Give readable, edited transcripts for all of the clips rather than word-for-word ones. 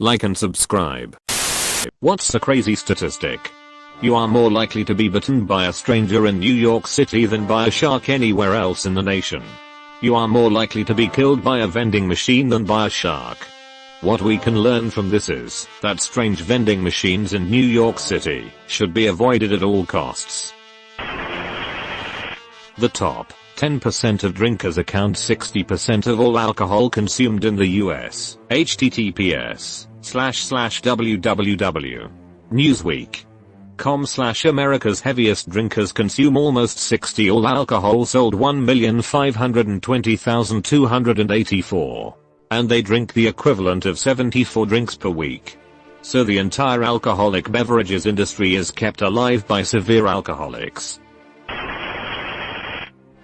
like and subscribe. What's a crazy statistic? You are more likely to be bitten by a stranger in New York City than by a shark anywhere else in the nation. You are more likely to be killed by a vending machine than by a shark. What we can learn from this is that strange vending machines in New York City should be avoided at all costs. The top 10% of drinkers account 60% of all alcohol consumed in the US. https://www.newsweek.com/America's heaviest drinkers consume almost 60 all alcohol sold 1,520,284. And they drink the equivalent of 74 drinks per week. So the entire alcoholic beverages industry is kept alive by severe alcoholics.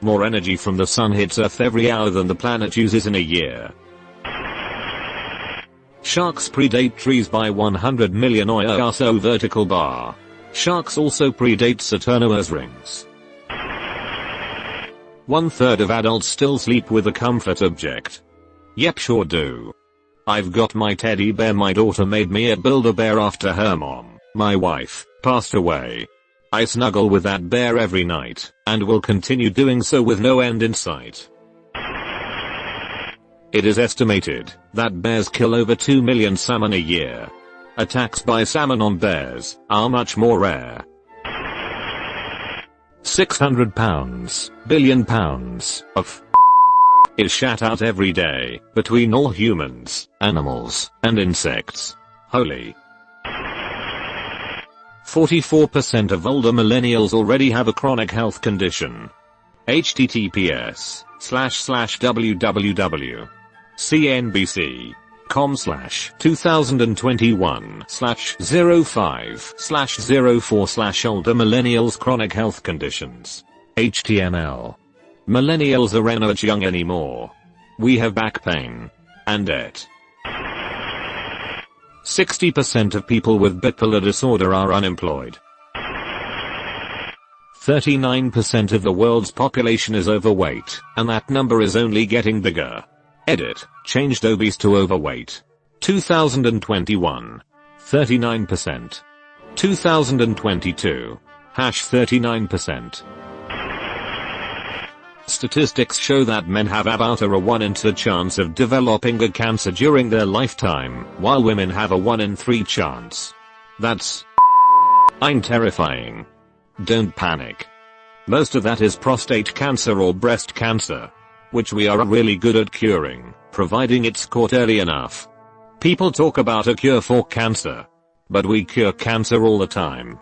More energy from the sun hits Earth every hour than the planet uses in a year. Sharks predate trees by 100 million ISO vertical bar. Sharks also predate Saturnia's rings. 1/3 of adults still sleep with a comfort object. Yep, sure do. I've got my teddy bear. My daughter made me a Build-A-Bear after her mom, my wife, passed away. I snuggle with that bear every night, and will continue doing so with no end in sight. It is estimated that bears kill over 2 million salmon a year. Attacks by salmon on bears are much more rare. 600 billion pounds of is shat out every day between all humans, animals, and insects. Holy. 44% of older millennials already have a chronic health condition. https://www.cnbc.com/2021/05/04/older millennials chronic health conditions. HTML. Millennials are not young anymore. We have back pain. And debt. 60% of people with bipolar disorder are unemployed. 39% of the world's population is overweight, and that number is only getting bigger. Edit, changed obese to overweight. 2021. 39%. 2022. #39%. Statistics show that men have about a 1 in 2 chance of developing a cancer during their lifetime, while women have a 1 in 3 chance. That's terrifying. Don't panic. Most of that is prostate cancer or breast cancer, which we are really good at curing, providing it's caught early enough. People talk about a cure for cancer, but we cure cancer all the time.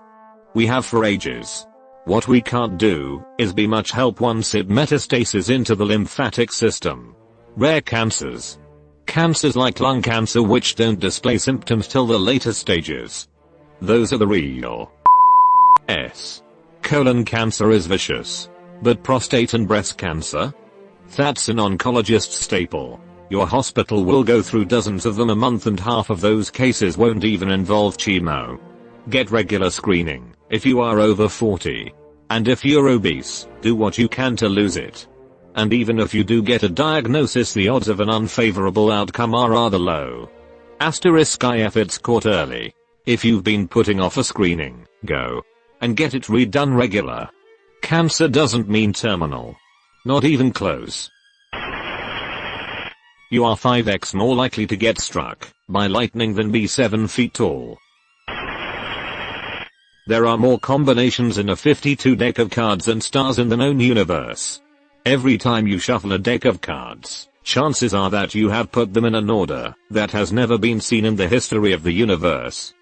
We have for ages. What we can't do is be much help once it metastases into the lymphatic system. Rare cancers. Cancers like lung cancer which don't display symptoms till the later stages. Those are the real S. Colon cancer is vicious. But prostate and breast cancer? That's an oncologist's staple. Your hospital will go through dozens of them a month and half of those cases won't even involve chemo. Get regular screening if you are over 40. And if you're obese, do what you can to lose it. And even if you do get a diagnosis, the odds of an unfavorable outcome are rather low. If it's caught early. If you've been putting off a screening, go and get it redone regular. Cancer doesn't mean terminal. Not even close. You are 5x more likely to get struck by lightning than be 7 feet tall. There are more combinations in a 52 deck of cards than stars in the known universe. Every time you shuffle a deck of cards, chances are that you have put them in an order that has never been seen in the history of the universe.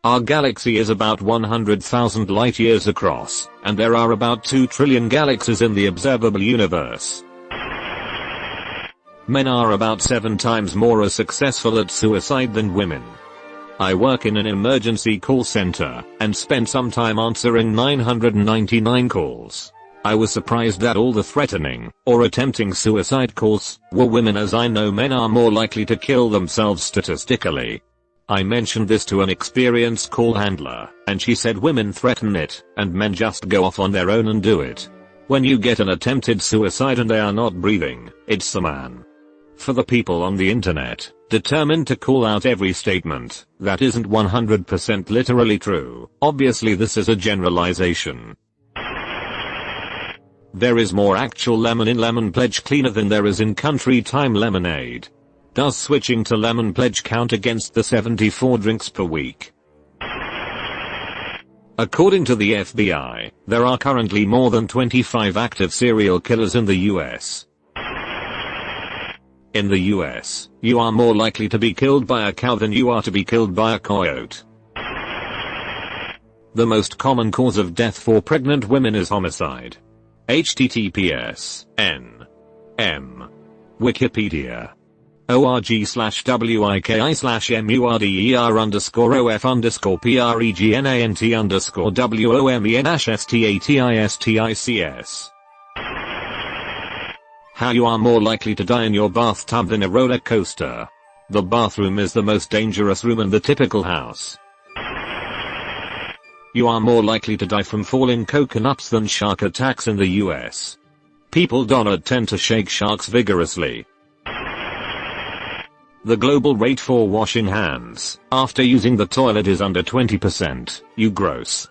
Our galaxy is about 100,000 light years across, and there are about 2 trillion galaxies in the observable universe. Men are about 7 times more successful at suicide than women. I work in an emergency call center, and spent some time answering 999 calls. I was surprised that all the threatening, or attempting suicide calls, were women, as I know men are more likely to kill themselves statistically. I mentioned this to an experienced call handler, and she said women threaten it, and men just go off on their own and do it. When you get an attempted suicide and they are not breathing, it's the man. For the people on the internet, determined to call out every statement that isn't 100% literally true, obviously this is a generalization. There is more actual lemon in Lemon Pledge Cleaner than there is in Country Time Lemonade. Does switching to Lemon Pledge count against the 74 drinks per week? According to the FBI, there are currently more than 25 active serial killers in the US. In the US, you are more likely to be killed by a cow than you are to be killed by a coyote. The most common cause of death for pregnant women is homicide. https://n/m Wikipedia org/wiki/murder_f_pregnant_women_statistic. How you are more likely to die in your bathtub than a roller coaster. The bathroom is the most dangerous room in the typical house. You are more likely to die from falling coconuts than shark attacks in the US. People tend to shake sharks vigorously. The global rate for washing hands after using the toilet is under 20%, you gross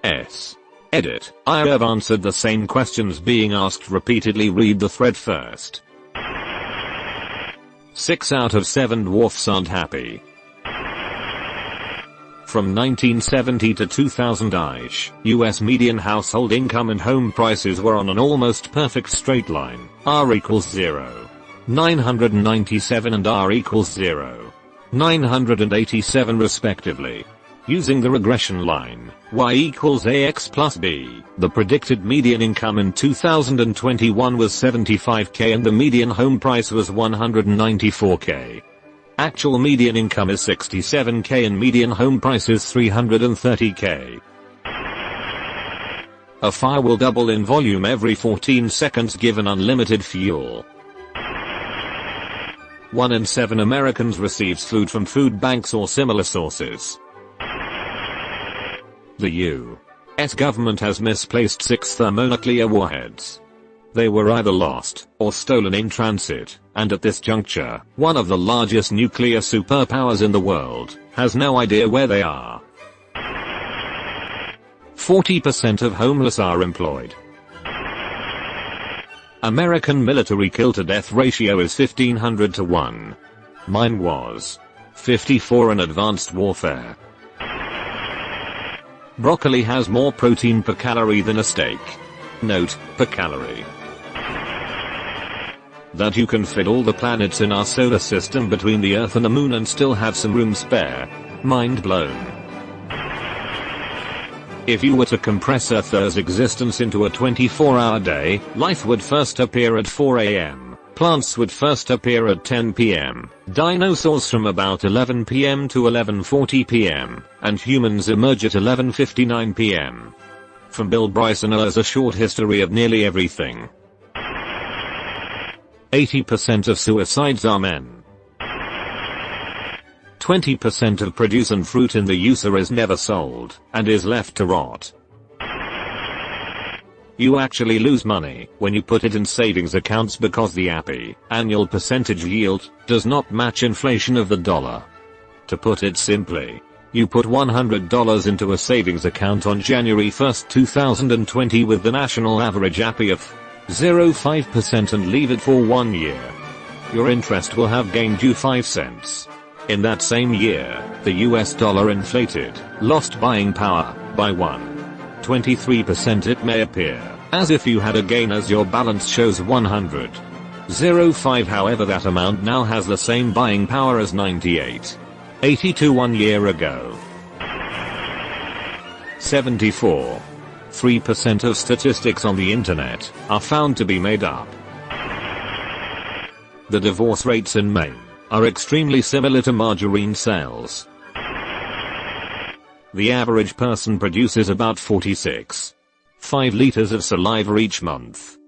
s. Edit. I have answered the same questions being asked repeatedly. Read the thread first. 6 out of 7 dwarfs aren't happy. From 1970 to 2000 US median household income and home prices were on an almost perfect straight line. R equals 0. 997 and R equals 0. 987 respectively. Using the regression line, y equals ax plus b, the predicted median income in 2021 was $75k and the median home price was $194k. Actual median income is $67k and median home price is $330k. A fire will double in volume every 14 seconds given unlimited fuel. 1 in 7 Americans receives food from food banks or similar sources. The U.S. government has misplaced 6 thermonuclear warheads. They were either lost or stolen in transit, and at this juncture, one of the largest nuclear superpowers in the world has no idea where they are. 40% of homeless are employed. American military kill-to-death ratio is 1500 to 1. Mine was 54 in advanced warfare. Broccoli has more protein per calorie than a steak. Note, per calorie. That you can fit all the planets in our solar system between the Earth and the Moon and still have some room spare. Mind blown. If you were to compress Earth's existence into a 24-hour day, life would first appear at 4 AM, plants would first appear at 10 PM, dinosaurs from about 11 PM to 11:40 PM, and humans emerge at 11:59 PM. From Bill Bryson as A Short History of Nearly Everything. 80% of suicides are men. 20% of produce and fruit in the user is never sold, and is left to rot. You actually lose money when you put it in savings accounts because the APY, annual percentage yield, does not match inflation of the dollar. To put it simply, you put $100 into a savings account on January 1, 2020 with the national average APY of 0.5% and leave it for 1 year. Your interest will have gained you 5 cents. In that same year, the US dollar inflated, lost buying power, by 1.23%. It may appear as if you had a gain as your balance shows 100.05. However, that amount now has the same buying power as 98.82 1 year ago. 74.3% of statistics on the internet are found to be made up. The divorce rates in Maine are extremely similar to margarine sales. The average person produces about 46.5 liters of saliva each month.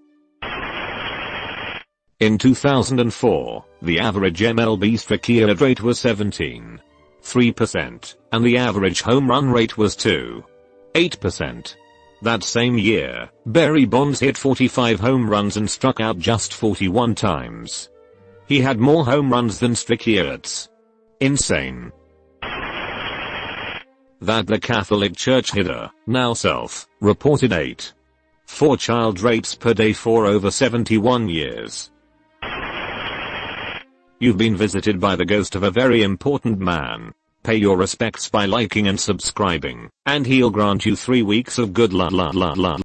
In 2004, the average MLB strikeout rate was 17.3%, and the average home run rate was 2.8%. That same year, Barry Bonds hit 45 home runs and struck out just 41 times. He had more home runs than Stricky Ertz. Insane. That the Catholic Church hitter, now self, reported 8.4 child rapes per day for over 71 years. You've been visited by the ghost of a very important man. Pay your respects by liking and subscribing, and he'll grant you 3 weeks of good luck.